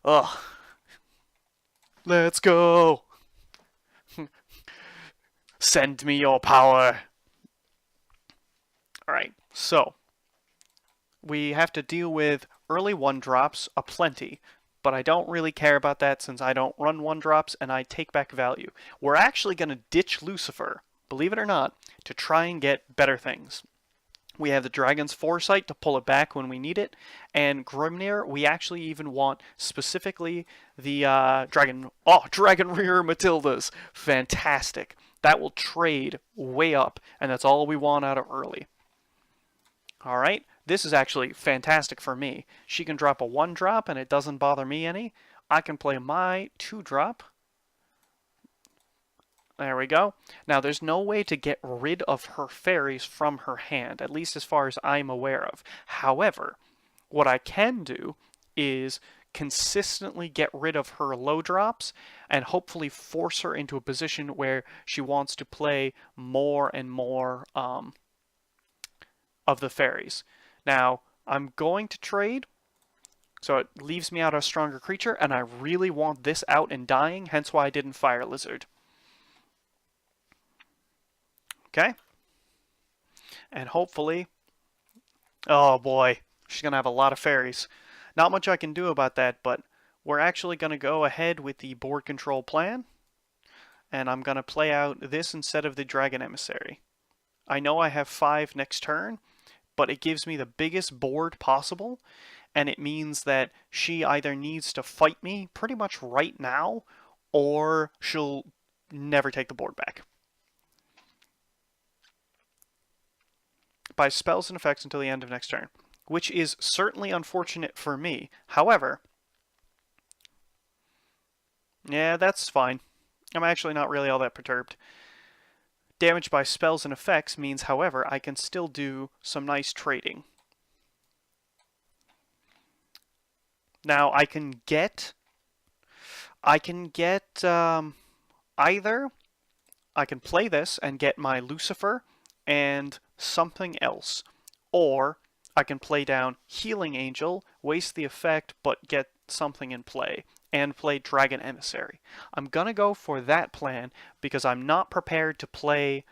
Ugh. Let's go. Send me your power. Alright, so we have to deal with early 1-drops aplenty, but I don't really care about that since I don't run 1-drops and I take back value. We're actually going to ditch Lucifer, believe it or not, to try and get better things. We have the Dragon's Foresight to pull it back when we need it, and Grimnir, we actually even want specifically the Dragon Rear Matildas. Fantastic. That will trade way up, and that's all we want out of early. Alright, this is actually fantastic for me. She can drop a 1-drop and it doesn't bother me any. I can play my 2-drop. There we go. Now, there's no way to get rid of her fairies from her hand, at least as far as I'm aware of. However, what I can do is consistently get rid of her low drops and hopefully force her into a position where she wants to play more and more of the fairies. Now, I'm going to trade, so it leaves me out a stronger creature, and I really want this out and dying, hence why I didn't Fire Lizard. Okay. And hopefully... Oh boy, she's going to have a lot of fairies. Not much I can do about that, but we're actually going to go ahead with the board control plan. And I'm going to play out this instead of the Dragon Emissary. I know I have 5 next turn, but it gives me the biggest board possible, and it means that she either needs to fight me pretty much right now, or she'll never take the board back. By spells and effects until the end of next turn, which is certainly unfortunate for me. However, yeah, that's fine. I'm actually not really all that perturbed. Damage by spells and effects means, however, I can still do some nice trading. Now, I can get either I can play this and get my Lucifer and something else, or I can play down Healing Angel, waste the effect, but get something in play, and play Dragon Emissary. I'm gonna go for that plan because I'm not prepared to play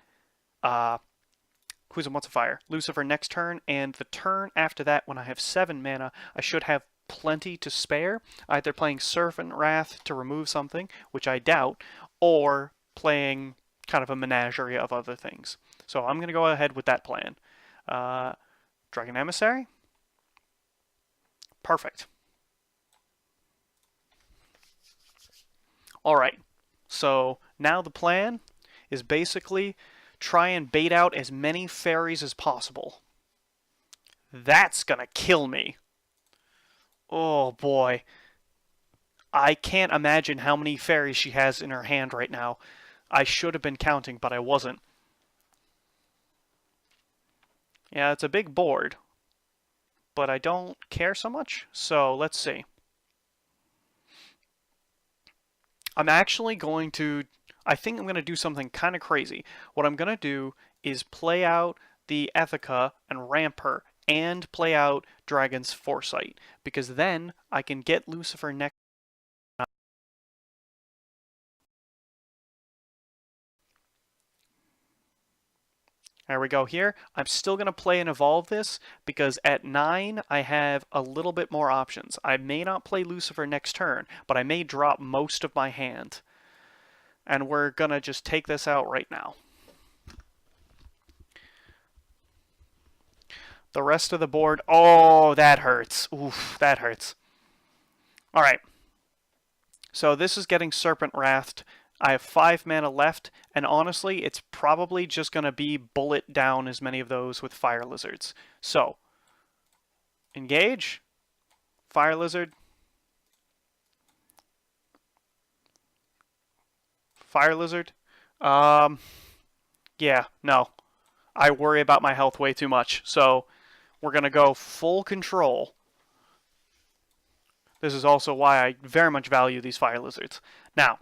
Who's in What's a Fire? Lucifer next turn, and the turn after that, when I have 7 mana, I should have plenty to spare, either playing Serpent Wrath to remove something, which I doubt, or playing kind of a menagerie of other things. So I'm going to go ahead with that plan. Dragon Emissary. Perfect. Alright, so now the plan is basically try and bait out as many fairies as possible. That's gonna kill me. Oh boy. I can't imagine how many fairies she has in her hand right now. I should have been counting, but I wasn't. Yeah, it's a big board, but I don't care so much, so let's see. I'm actually going to... I think I'm going to do something kind of crazy. What I'm going to do is play out the Ethica and ramp her, and play out Dragon's Foresight, because then I can get Lucifer next. There we go here. I'm still going to play and evolve this because at 9 I have a little bit more options. I may not play Lucifer next turn, but I may drop most of my hand. And we're going to just take this out right now. The rest of the board, oh, that hurts. Oof, that hurts. Alright. So this is getting Serpent Wrathed. I have 5 mana left, and honestly, it's probably just going to be bullet down as many of those with Fire Lizards. So, engage, Fire Lizard, Fire Lizard. Yeah, no. I worry about my health way too much, so we're going to go full control. This is also why I very much value these Fire Lizards. Now,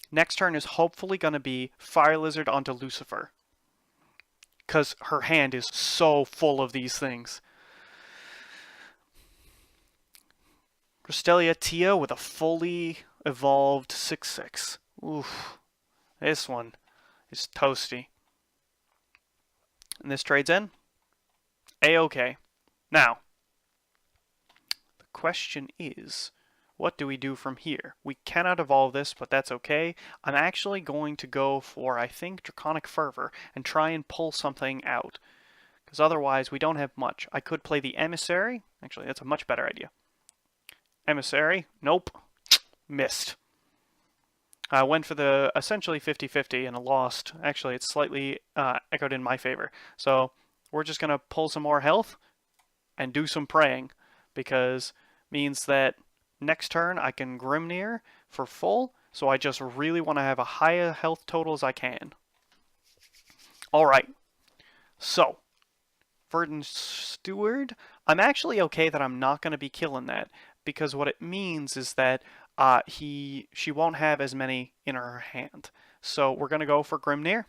next turn is hopefully going to be Fire Lizard onto Lucifer, because her hand is so full of these things. Cristelia Tia with a fully evolved 6/6. Oof. This one is toasty. And this trades in. A-okay. Now, the question is, what do we do from here? We cannot evolve this, but that's okay. I'm actually going to go for, I think, Draconic Fervor and try and pull something out. Because otherwise, we don't have much. I could play the Emissary. Actually, that's a much better idea. Emissary. Nope. Missed. I went for the essentially 50-50 and I lost. Actually, it's slightly echoed in my favor. So we're just going to pull some more health and do some praying. Because means that next turn I can Grimnir for full. So I just really want to have a high health total as I can. Alright. So, Verdant Steward. I'm actually okay that I'm not going to be killing that. Because what it means is that she won't have as many in her hand. So we're going to go for Grimnir.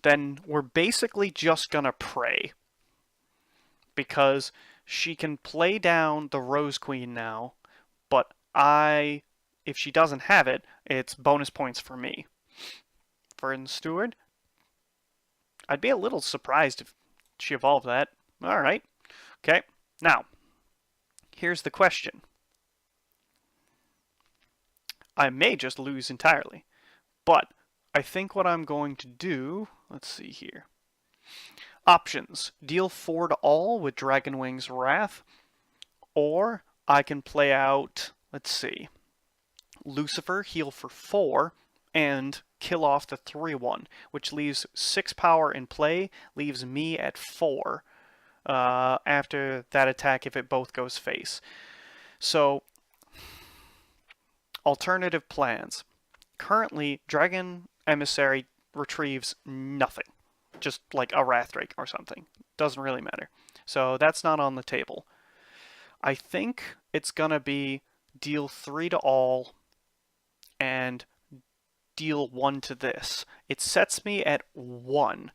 Then we're basically just going to pray. Because she can play down the Rose Queen now. But if she doesn't have it, it's bonus points for me. Verdant Steward. I'd be a little surprised if she evolved that. Alright. Okay. Now, here's the question. I may just lose entirely, but I think what I'm going to do, let's see here. Options. Deal 4 to all with Dragon Wing's Wrath, or I can play out, let's see, Lucifer, heal for 4, and kill off the 3/1, which leaves 6 power in play, leaves me at 4. After that attack if it both goes face. So, alternative plans. Currently, Dragon Emissary retrieves nothing. Just like a Wrathdrake or something. Doesn't really matter. So that's not on the table. I think it's gonna be deal 3 to all and deal 1 to this. It sets me at 1,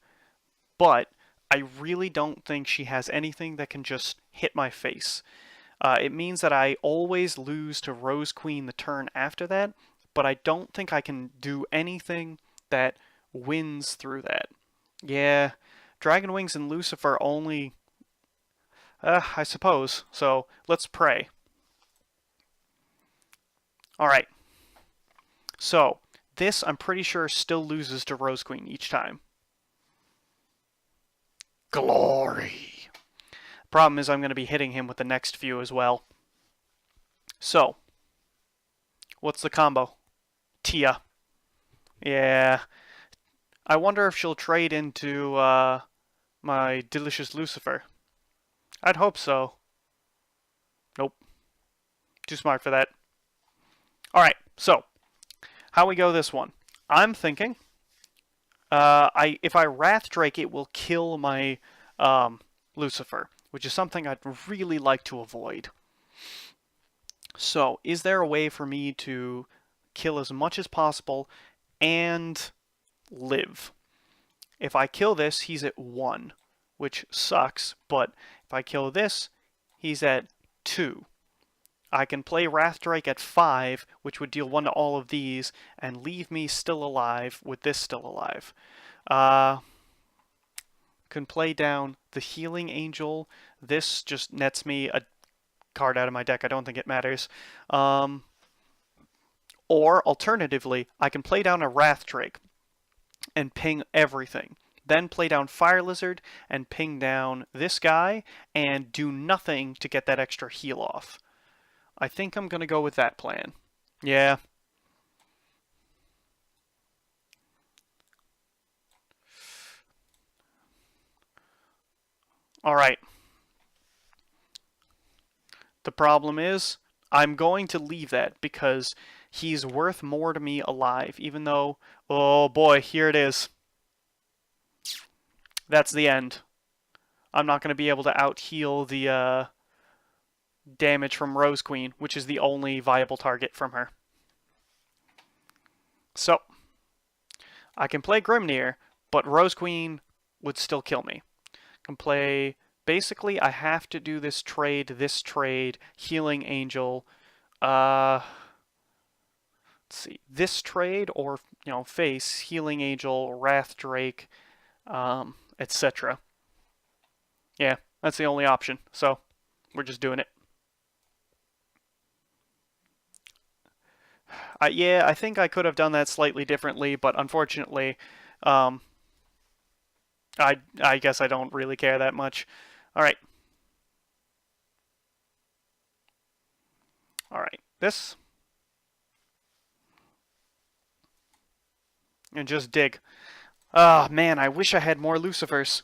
but I really don't think she has anything that can just hit my face. It means that I always lose to Rose Queen the turn after that, but I don't think I can do anything that wins through that. Yeah, Dragon Wings and Lucifer only... I suppose. So, let's pray. Alright. So, this I'm pretty sure still loses to Rose Queen each time. Glory! Problem is I'm going to be hitting him with the next few as well. So, what's the combo? Tia. Yeah. I wonder if she'll trade into my Delicious Lucifer. I'd hope so. Nope. Too smart for that. Alright, so, how we go this one? I'm thinking... if I Wrathdrake, it will kill my Lucifer, which is something I'd really like to avoid. So, is there a way for me to kill as much as possible and live? If I kill this, he's at 1, which sucks, but if I kill this, he's at 2. I can play Wrathdrake at 5, which would deal 1 to all of these, and leave me still alive with this still alive. Can play down the Healing Angel. This just nets me a card out of my deck. I don't think it matters. Or, alternatively, I can play down a Wrathdrake and ping everything. Then play down Fire Lizard and ping down this guy and do nothing to get that extra heal off. I think I'm going to go with that plan. Yeah. Alright. The problem is, I'm going to leave that because he's worth more to me alive, even though... Oh boy, here it is. That's the end. I'm not going to be able to out-heal the damage from Rose Queen, which is the only viable target from her. So, I can play Grimnir, but Rose Queen would still kill me. I can play basically I have to do this trade, Healing Angel, let's see, this trade or, face, Healing Angel, Wrath Drake, etc. Yeah, that's the only option, so we're just doing it. Yeah, I think I could have done that slightly differently, but unfortunately, um, I guess I don't really care that much. All right. All right. This. And just dig. Ah, oh, man, I wish I had more Lucifers.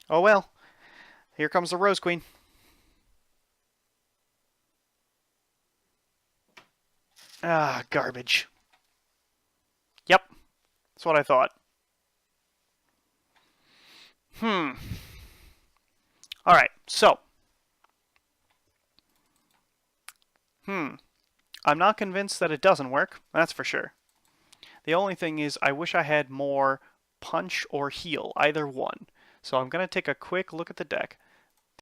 Oh well. Here comes the Rose Queen. Ah, garbage. Yep. That's what I thought. Alright, so. I'm not convinced that it doesn't work, that's for sure. The only thing is, I wish I had more punch or heal, either one. So I'm going to take a quick look at the deck.